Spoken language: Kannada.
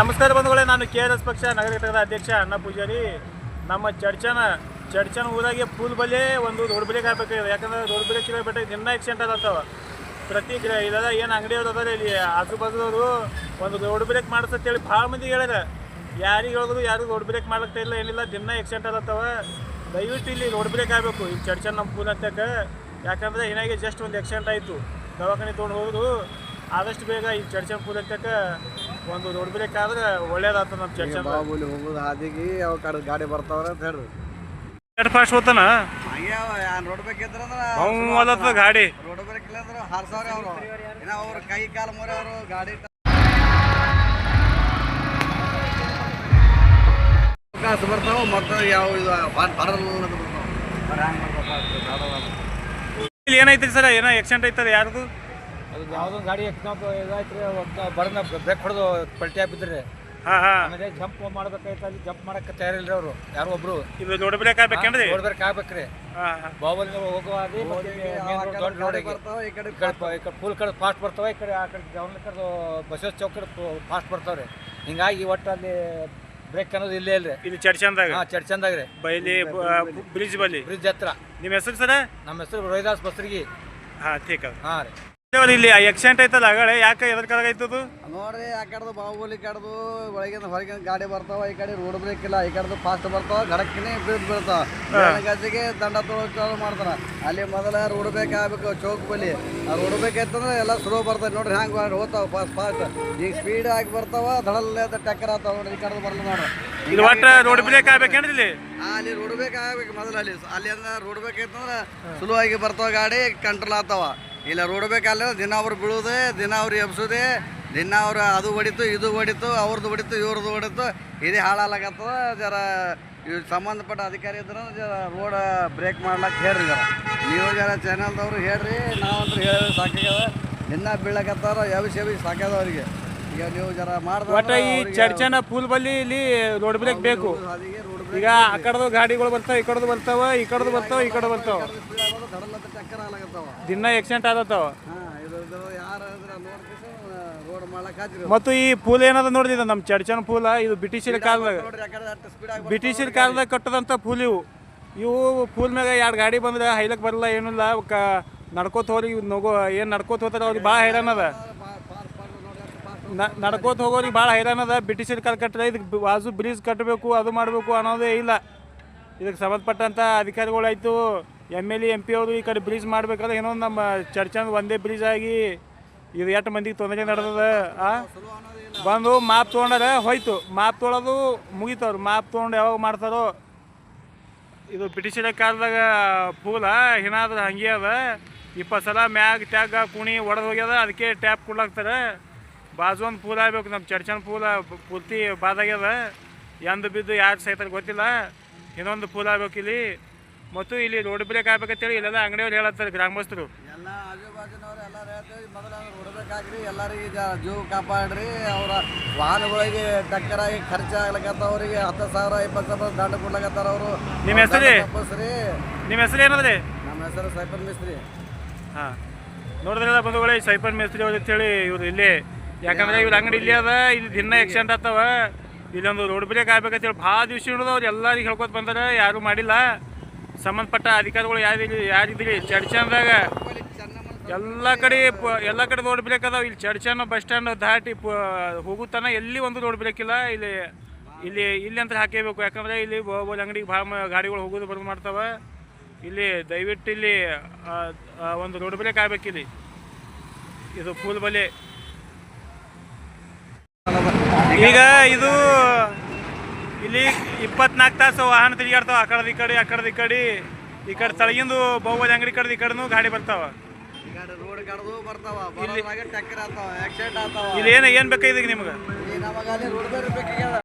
ನಮಸ್ಕಾರ ಬಂಧುಗಳೇ, ನಾನು KRS ಪಕ್ಷ ನಗರ ಘಟಕದ ಅಧ್ಯಕ್ಷ ಅಣ್ಣ ಪೂಜಾರಿ. ನಮ್ಮ ಚರ್ಚನ ಊರಾಗೆ ಫುಲ್ ಬಲೆ ಒಂದು ರೋಡ್ ಬ್ರೇಕ್ ಆಗಬೇಕಾಗಿದೆ. ಯಾಕಂದ್ರೆ ರೋಡ್ ಬ್ರೇಕ್ ಇರಬೇಕು, ದಿನ ಆಕ್ಸಿಡೆಂಟ್ ಆಗತ್ತವ. ಪ್ರತಿ ಇದೆಲ್ಲ ಏನು ಅಂಗಡಿಯವ್ರು ಅದಾರೆ ಇಲ್ಲಿ ಆಜು ಬಾಜುದವರು ಒಂದು ರೋಡ್ ಬ್ರೇಕ್ ಮಾಡಿಸ್ತೇಳಿ ಭಾಳ ಮಂದಿ ಹೇಳ್ಯಾರ. ಯಾರಿಗೆ ಹೇಳಿದ್ರು ಯಾರು ರೋಡ್ ಬ್ರೇಕ್ ಮಾಡ್ಲಿಕ್ತಾ ಇಲ್ಲ, ಏನಿಲ್ಲ, ದಿನ ಆಕ್ಸಿಡೆಂಟ್ ಆಗತ್ತವ. ದಯವಿಟ್ಟು ಇಲ್ಲಿ ರೋಡ್ ಬ್ರೇಕ್ ಆಗಬೇಕು ಈ ಚರ್ಚನ್ ನಮ್ಮ ಫುಲ್ ಅಂತಕ್ಕೆ. ಯಾಕಂದರೆ ಏನಾಗಿ ಜಸ್ಟ್ ಒಂದು ಆಕ್ಸಿಡೆಂಟ್ ಆಯಿತು, ದವಾಖಾನೆ ತೊಗೊಂಡು ಹೋದ್ರು. ಆದಷ್ಟು ಬೇಗ ಈ ಚರ್ಚನ್ ಫುಲ್ ಅಂತಕ್ಕೆ ಒಂದು ರೋಡ್ ಬ್ರೇಕ್ ಆದ್ರೆ ಒಳ್ಳೇದಾಗ್ತದೆ. ನಮ್ಮ ಚರ್ಚನ್ ಹೋಗೋದು ಹಾದಿಗೆ ಯಾವ ಕಡೆ ಗಾಡಿ ಬರ್ತಾವ್ರ ಅಂತ ಹೇಳ್ರಿ. ಎಷ್ಟು ಫಾಸ್ಟ್ ಹೋಗ್ತಾನ ರೋಡ್ ಬೇಕಿದ್ರ ಗಾಡಿ ರೋಡ್ ಬ್ರೇಕ್ ಇಲ್ಲ ಅಂದ್ರೆ ಹಾರ್ಸವ್ರೆ ಅವರು. ಏನೋ ಅವ್ರ ಕೈ ಕಾಲು ಮುರಿ ಅವರು ಗಾಡಿ ಕಾಸು ಬರ್ತಾವ. ಮತ್ತೆ ಯಾವ ಇಲ್ಲಿ ಏನೈತ್ರಿ ಸರ್, ಏನೋ ಆಕ್ಸಿಡೆಂಟ್ ಐತದ ಯಾರ್ದು? ಅದು ಯಾವುದೋ ಗಾಡಿ ಇದಾಯ್ತು ರೀ, ಬರೋಣ ಬ್ರೇಕ್ ಹೊಡೆದು ಪಲ್ಟಿ ಹಾಕಿದ್ರಿ. ಆಮೇಲೆ ಜಂಪ್ ಮಾಡ್ಬೇಕಾಯ್ತು, ಅಲ್ಲಿ ಜಂಪ್ ಮಾಡಕ್ಕೆ ತಯಾರಿಲ್ರಿ ಅವರು ಯಾರೋ ಒಬ್ರು. ಇದು ರೋಡ್ ಬ್ರೇಕ್ ಆಗ್ಬೇಕೇನ್ರಿ? ರೋಡ್ ಬ್ರೇಕ್ ಆಗ್ಬೇಕ್ರಿ. ಬಾಹುಬಲಿ ಹೋಗುವ ದೊಡ್ಡ ರೋಡಿಗೆ ಫುಲ್ ಕಡೆ ಫಾಸ್ಟ್ ಬರ್ತಾವೆ. ಈ ಕಡೆ ಆ ಕಡೆ ಜವನ ಕಡೆ ಬಸವ ಚೌಕ್ ಕಡೆ ಫಾಸ್ಟ್ ಬರ್ತಾವ್ರಿ. ಹಿಂಗಾಗಿ ಒಟ್ಟು ಅಲ್ಲಿ ಬ್ರೇಕ್ ಅನ್ನೋದು ಇಲ್ಲೇ ಇಲ್ರಿ. ಇದು ಚರ್ಚಂದಾಗ? ಚರ್ಚಂದಾಗ ರೀ, ಬೈಲಿ ಬ್ರಿಡ್ಜ್ ಬ್ರಿಡ್ಜ್ ಹತ್ರ. ನಿಮ್ಮ ಹೆಸರು ಸರ? ನಮ್ಮ ಹೆಸರು ರೋಹಿದಾಸ್ ಬಸ್ರಿಗೆ. ಠೀಕ್ ಅದ. ಹಾಂ ರೀ. ಇಲ್ಲಿ ಆಕ್ಸಿಡೆಂಟ್ ಐತಲ್ಲ ಆಗಳೆ, ಯಾಕೆ ಎದ್ರ ಕಾಲಾಗೈತದು ನೋಡ್ರಿ? ಆ ಕಡೆದು ಬಾಹುಬಲಿ ಕಡೆದು ಒಳಗಿಂದ ಹೊರಗಿಂದ ಗಾಡಿ ಬರ್ತಾವ. ಈ ಕಡೆ ರೋಡ್ ಬ್ರೇಕ್ ಇಲ್ಲ, ಈ ಕಡೆದು ಫಾಸ್ಟ್ ಬರ್ತಾವ, ಗಡಕ್ಕಿನೇ ಬೀಳ್ತಾವ. ಗಜ್ಜಿಗೆ ದಂಡ ತೊಳಕ್ ಚಾಲು ಮಾಡ್ತಾರ. ಅಲ್ಲಿ ಮೊದಲ ರೋಡ್ ಬ್ರೇಕ್ ಆಗ್ಬೇಕು ಚೌಕ್ ಬಲಿ. ಆ ರೋಡ್ ಬ್ರೇಕ್ ಐತಂದ್ರೆ ಎಲ್ಲ ಸ್ಲೋ ಬರ್ತದೆ. ನೋಡ್ರಿ ಹ್ಯಾಂಗ ಹೋಗ್ತಾವ ಫಾಸ್ಟ್. ಈಗ ಸ್ಪೀಡ್ ಆಗಿ ಬರ್ತಾವ, ದಡಲ್ಲ ಟಕ್ಕರ್ ಆಗ್ತಾವ. ನೋಡ್ರಿ ಈ ಕಡೆ ಬರಲ್ಲ ನೋಡ್ರಿ. ಇದು ಒಟ್ಟು ರೋಡ್ ಬ್ರೇಕ್ ಆಗ್ಬೇಕೇನ್ರಿ ಇಲ್ಲಿ? ಅಲ್ಲಿ ರೋಡ್ ಬ್ರೇಕ್ ಆಗ್ಬೇಕು ಮೊದಲ. ಅಲ್ಲಿ ಅಂದ್ರೆ ರೋಡ್ ಬ್ರೇಕ್ ಐತಂದ್ರೆ ಸ್ಲೋ ಆಗಿ ಬರ್ತಾವ, ಗಾಡಿ ಕಂಟ್ರೋಲ್ ಆಗ್ತಾವ. ಇಲ್ಲ ರೋಡ್ ಬೇಕಲ್ಲ, ದಿನ ಅವ್ರು ಬೀಳೋದೆ, ದಿನ ಅವ್ರು ಎಬ್ಸೋದೆ, ದಿನ ಅವ್ರು ಅದು ಹೊಡಿತು ಇದು ಹೊಡಿತು, ಅವ್ರದ್ದು ಹೊಡಿತು ಇವ್ರದ್ದು ಹೊಡಿತು, ಇದೇ ಹಾಳಾಗತ್ತದ. ಜರ ಇವ್ ಸಂಬಂಧಪಟ್ಟ ಅಧಿಕಾರಿ ಇದ್ರೆ ಜರ ರೋಡ್ ಬ್ರೇಕ್ ಮಾಡ್ಲಕ್ಕೆ ಹೇಳ್ರಿ. ಜರ ನೀವು ಜರ ಚಾನಲ್ದವ್ರು ಹೇಳ್ರಿ. ನಾವಂತೂ ಹೇಳಿ ಸಾಕಾಗ್ಯದ. ದಿನ ಬೀಳಕತ್ತಾರ, ಎಬ್ಸಿ ಸಾಕ್ಯದ ಅವ್ರಿಗೆ. ಈಗ ನೀವು ಜರ ಮಾಡ್ತಾರೆ. ಈ ಚರ್ಚನ ಫುಲ್ ಬಲ್ಲಿ ಇಲ್ಲಿ ರೋಡ್ ಬ್ರೇಕ್ ಬೇಕು. ಈಗ ಆ ಕಡೆದು ಗಾಡಿಗಳು ಬರ್ತಾವ, ಈ ಕಡೆದು ಬರ್ತಾವ, ಈ ಕಡೆದು ಬರ್ತಾವ, ಈ ಕಡೆ ಬರ್ತಾವ. ದಿನ ಆಕ್ಸಿಡೆಂಟ್ ಆಗತ್ತಾವ. ಮತ್ತು ಈ ಪೂಲ್ ಏನದ ನೋಡಿದ ನಮ್ಮ ಚರ್ಚನ ಪೂಲ, ಇದು ಬ್ರಿಟಿಷರ ಕಾಲದಾಗ ಕಟ್ಟದಂಥ ಪೂಲ್ ಇವು ಪೂಲ್ ಮ್ಯಾಗ 2 ಗಾಡಿ ಬಂದ್ರೆ ಹೈಲಕ್ ಬರಲ್ಲ, ಏನಿಲ್ಲ. ನಡ್ಕೋತ ಹೋಗ್ರಿ ಏನು ನಡ್ಕೋತ ಹೋಗ್ತಾರೆ ಅವ್ರಿಗೆ ಭಾಳ ಹೈರಾಣ ಅದ. ನಡ್ಕೋತ ಹೋಗೋರಿಗೆ ಭಾಳ ಹೈರಾಣ ಅದ. ಬ್ರಿಟಿಷರ ಕಾಲ ಕಟ್ಟದ, ಇದಕ್ಕೆ ಬಾಜು ಬ್ರಿಡ್ಜ್ ಕಟ್ಟಬೇಕು, ಅದು ಮಾಡಬೇಕು ಅನ್ನೋದೇ ಇಲ್ಲ. ಇದಕ್ಕೆ ಸಂಬಂಧಪಟ್ಟಂಥ ಅಧಿಕಾರಿಗಳಾಯಿತು, MLA MP ಅವರು ಈ ಕಡೆ ಬ್ರಿಡ್ಜ್ ಮಾಡ್ಬೇಕಾದ್ರೆ ಏನೋ ನಮ್ಮ ಚರ್ಚಂದು ಒಂದೇ ಬ್ರಿಡ್ಜ್ ಆಗಿ ಇದು 8 ಮಂದಿಗೆ ತೊಂದರೆ ನಡೆದದ. ಬಂದು ಮಾಪ್ ತೊಗೊಂಡಾರ ಹೋಯ್ತು. ಮಾಪ್ ತೊಗೊಳೋದು ಮುಗಿತವ್ರು. ಮಾಪ್ ತೊಗೊಂಡು ಯಾವಾಗ ಮಾಡ್ತಾರೋ. ಇದು ಬ್ರಿಟಿಷರ ಕಾಲದಾಗ ಪೂಲ ಏನಾದ್ರೆ ಹಂಗೆ ಅದ. 20 ಸಲ ಮ್ಯಾಗ ಟ್ಯಾಗ ಕುಣಿ ಒಡೆದು ಹೋಗ್ಯದ, ಅದಕ್ಕೆ ಟ್ಯಾಪ್ ಕೊಡ್ಲಾಕ್ತಾರೆ. ಬಾಜು ಒಂದು ಪೂಲ್ ಆಗ್ಬೇಕು. ನಮ್ಮ ಚರ್ಚನ ಪೂಲ ಪೂರ್ತಿ ಬಾದಾಗ್ಯದ. ಎಂದು ಬಿದ್ದು ಯಾರು ಸಹಿತ ಗೊತ್ತಿಲ್ಲ. ಇನ್ನೊಂದು ಪೂಲ್ ಆಗ್ಬೇಕು ಇಲ್ಲಿ. ಮತ್ತು ಇಲ್ಲಿ ರೋಡ್ ಬ್ರೇಕ್ ಆಗ್ಬೇಕಂತೇಳಿ ಇಲ್ಲೆಲ್ಲ ಅಂಗಡಿಯವ್ರು ಹೇಳತ್ತಾರೆ, ಗ್ರಾಮಸ್ಥರು ಎಲ್ಲ ಆಜು ಬಾಜುನವ್ರು ಎಲ್ಲರೂ ಹೇಳ್ತೀವಿ. ಮೊದಲು ರೋಡ್ ಬ್ರೇಕ್ ಹಾಕ್ರಿ, ಎಲ್ಲರಿಗೆ ಜೀವ ಕಾಪಾಡ್ರಿ. ಅವರ ವಾಹನಗಳಿಗೆ ಟಕ್ಕರಾಗಿ ಖರ್ಚಾಗ್ಲಕತ್ತವ್ರಿಗೆ 10,000 20,000 ದಂಡ ಕೊಡ್ಲಕತ್ತಾರ ಅವರು. ನಿಮ್ಮ ಹೆಸರು? ನಿಮ್ಮ ಹೆಸರು ಏನದ್ರಿ? ನಮ್ಮ ಹೆಸರು ಸೈಪನ್ ಮಿಸ್ತ್ರಿ. ನೋಡಿದ್ರಲ್ಲ ಬಂಧುಗಳೇ, ಸೈಪನ್ ಮಿಸ್ತ್ರಿ ಅವ್ರು ಅಂತೇಳಿ ಇವ್ರು ಇಲ್ಲಿ. ಯಾಕಂದ್ರೆ ಇವ್ರ ಅಂಗಡಿ ಇಲ್ಲಿ ಅದ, ಇಲ್ಲಿ ದಿನ ಆಕ್ಸಿಡೆಂಟ್ ಆಗ್ತಾವ. ಇಲ್ಲೊಂದು ರೋಡ್ ಬ್ರೇಕ್ ಆಗ್ಬೇಕಂತೇಳಿ ಭಾಳ ದಿವ್ಸ ಹಿಡಿದವ್ರು ಎಲ್ಲರಿಗೆ ಹೇಳ್ಕೊತ ಬಂದಾರ, ಯಾರು ಮಾಡಿಲ್ಲ. ಸಂಬಂಧಪಟ್ಟ ಅಧಿಕಾರಿಗಳು ಯಾರಿದ್ರಿ ಚರ್ಚಂದಾಗ ಎಲ್ಲ ಕಡೆ ರೋಡ್ ಬ್ರೇಕ್ ಅದಾವ. ಇಲ್ಲಿ ಚರ್ಚನ ಬಸ್ ಸ್ಟ್ಯಾಂಡ್ ದಾಟಿ ಹೋಗುತ್ತಾನ ಎಲ್ಲಿ ಒಂದು ರೋಡ್ ಬ್ರೇಕ್ ಇಲ್ಲ. ಇಲ್ಲಿ ಅಂತ ಹಾಕೇಬೇಕು. ಯಾಕಂದರೆ ಇಲ್ಲಿ ಅಂಗಡಿಗೆ ಭಾಳ ಗಾಡಿಗಳು ಹೋಗೋದು ಬರೋದು ಮಾಡ್ತಾವ. ಇಲ್ಲಿ ದಯವಿಟ್ಟು ಇಲ್ಲಿ ಒಂದು ರೋಡ್ ಬ್ರೇಕ್ ಆಗ್ಬೇಕಿಲ್ಲಿ. ಇದು ಫುಲ್ ಬಲೆ. ಈಗ ಇದು ಇಲ್ಲಿ 24 ತಾಸು ವಾಹನ ತಿರುಗಾಡ್ತಾವ. ಆ ಕಡೆ ಈ ಕಡೆ ತಳಗಿಂದು ಬಾಹುಬಲಿ ಅಂಗಡಿ ಕಡೆ ಈ ಕಡೆನೂ ಗಾಡಿ ಬರ್ತಾವ. ಇಲ್ಲಿ ಏನು ಬೇಕಾಗಿದೆ ಈಗ ನಿಮ್ಗೆ?